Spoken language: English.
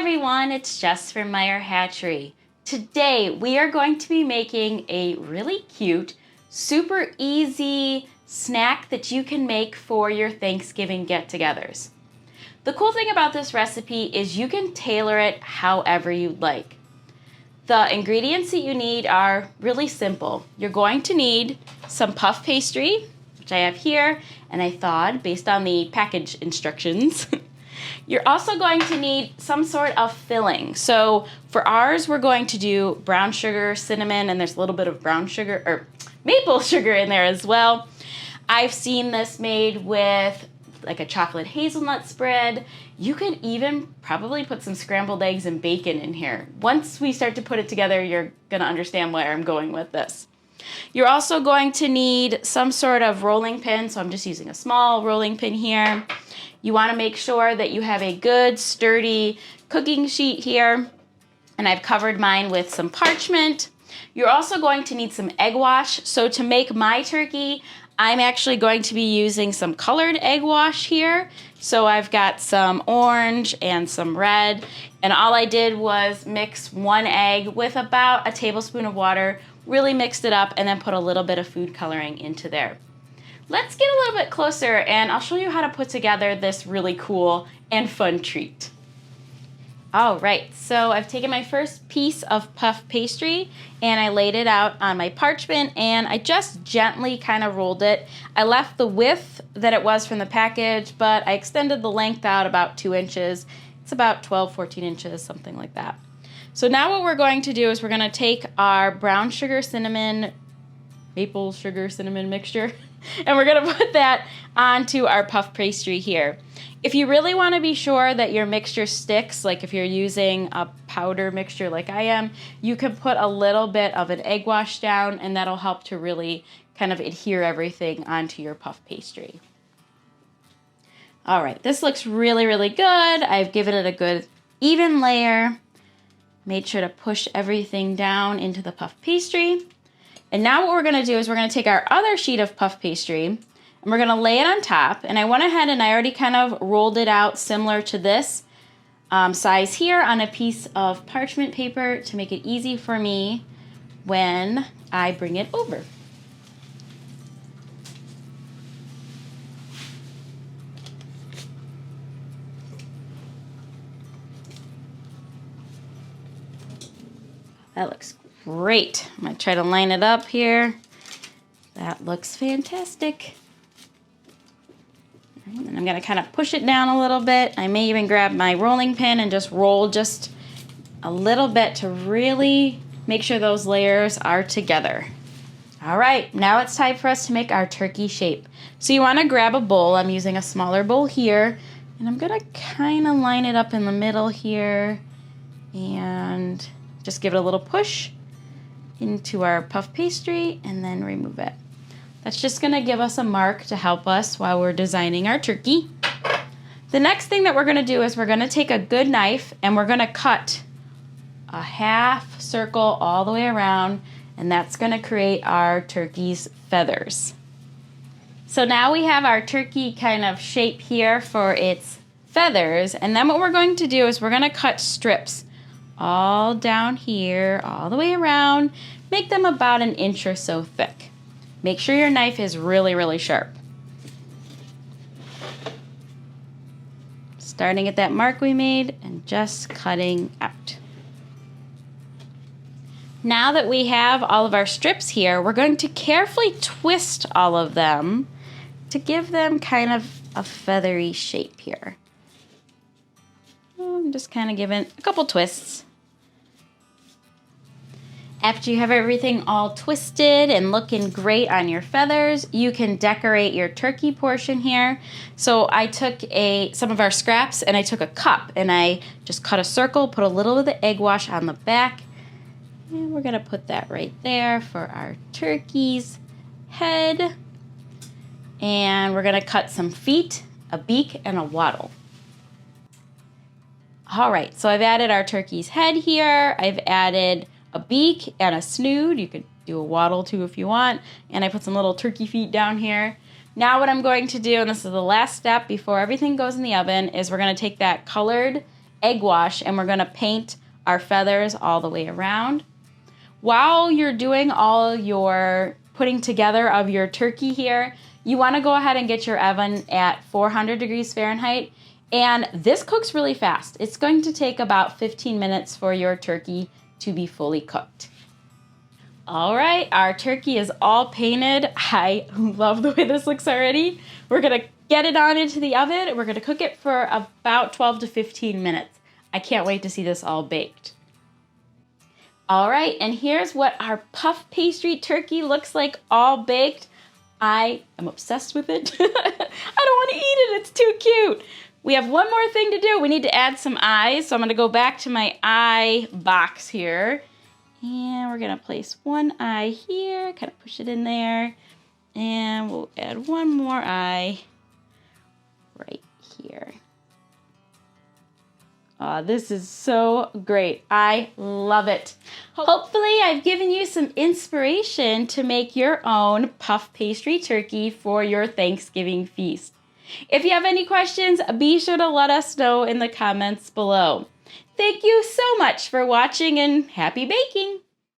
everyone, it's Jess from Meyer Hatchery. Today we are going to be making a really cute, super easy snack that you can make for your Thanksgiving get-togethers. The cool thing about this recipe is you can tailor it however you'd like. The ingredients that you need are really simple. You're going to need some puff pastry, which I have here, and I thawed based on the package instructions. You're also going to need some sort of filling. So for ours, we're going to do brown sugar, cinnamon, and there's a little bit of brown sugar or maple sugar in there as well. I've seen this made with like a chocolate hazelnut spread. You could even probably put some scrambled eggs and bacon in here. Once we start to put it together, you're gonna understand where I'm going with this. You're also going to need some sort of rolling pin, so I'm just using a small rolling pin here. You want to make sure that you have a good, sturdy cooking sheet here, and I've covered mine with some parchment. You're also going to need some egg wash. So to make my turkey, I'm actually going to be using some colored egg wash here. So I've got some orange and some red, and all I did was mix one egg with about a tablespoon of water, really mixed it up, and then put a little bit of food coloring into there. Let's get a little bit closer and I'll show you how to put together this really cool and fun treat. All right, so I've taken my first piece of puff pastry and I laid it out on my parchment and I just gently kind of rolled it. I left the width that it was from the package, but I extended the length out about 2 inches. It's about 12, 14 inches, something like that. So now what we're going to do is we're going to take our brown sugar, cinnamon, maple sugar, cinnamon mixture, and we're going to put that onto our puff pastry here. If you really want to be sure that your mixture sticks, like if you're using a powder mixture like I am, you can put a little bit of an egg wash down and that'll help to really kind of adhere everything onto your puff pastry. All right, this looks really, really good. I've given it a good even layer. Made sure to push everything down into the puff pastry. And now what we're gonna do is we're gonna take our other sheet of puff pastry and we're gonna lay it on top. And I went ahead and I already kind of rolled it out similar to this size here on a piece of parchment paper to make it easy for me when I bring it over. That looks great. I'm gonna try to line it up here. That looks fantastic. And I'm gonna kind of push it down a little bit. I may even grab my rolling pin and just roll just a little bit to really make sure those layers are together. All right, now it's time for us to make our turkey shape. So you wanna grab a bowl. I'm using a smaller bowl here, and I'm gonna kind of line it up in the middle here and just give it a little push into our puff pastry and then remove it. That's just gonna give us a mark to help us while we're designing our turkey. The next thing that we're gonna do is we're gonna take a good knife and we're gonna cut a half circle all the way around, and that's gonna create our turkey's feathers. So now we have our turkey kind of shape here for its feathers, and then what we're going to do is we're gonna cut strips all down here, all the way around. Make them about 1 inch or so thick. Make sure your knife is really, really sharp. Starting at that mark we made and just cutting out. Now that we have all of our strips here, we're going to carefully twist all of them to give them kind of a feathery shape here. I'm just kind of giving a couple twists. After you have everything all twisted and looking great on your feathers, you can decorate your turkey portion here. So I took some of our scraps and I took a cup and I just cut a circle, put a little of the egg wash on the back, and we're gonna put that right there for our turkey's head. And we're gonna cut some feet, a beak, and a wattle. All right, so I've added our turkey's head here. I've added a beak and a snood. You could do a wattle too if you want. And I put some little turkey feet down here. Now what I'm going to do, and this is the last step before everything goes in the oven, is we're going to take that colored egg wash and we're gonna paint our feathers all the way around. While you're doing all your putting together of your turkey here, you wanna go ahead and get your oven at 400 degrees Fahrenheit. And this cooks really fast. It's going to take about 15 minutes for your turkey to be fully cooked. All right, our turkey is all painted. I love the way this looks already. We're gonna get it on into the oven and we're gonna cook it for about 12 to 15 minutes. I can't wait to see this all baked. All right, and here's what our puff pastry turkey looks like all baked. I am obsessed with it. I don't wanna eat it, it's too cute. We have one more thing to do. We need to add some eyes. So I'm gonna go back to my eye box here. And we're gonna place one eye here, kind of push it in there. And we'll add one more eye right here. This is so great. I love it. Hopefully I've given you some inspiration to make your own puff pastry turkey for your Thanksgiving feast. If you have any questions, be sure to let us know in the comments below. Thank you so much for watching and happy baking!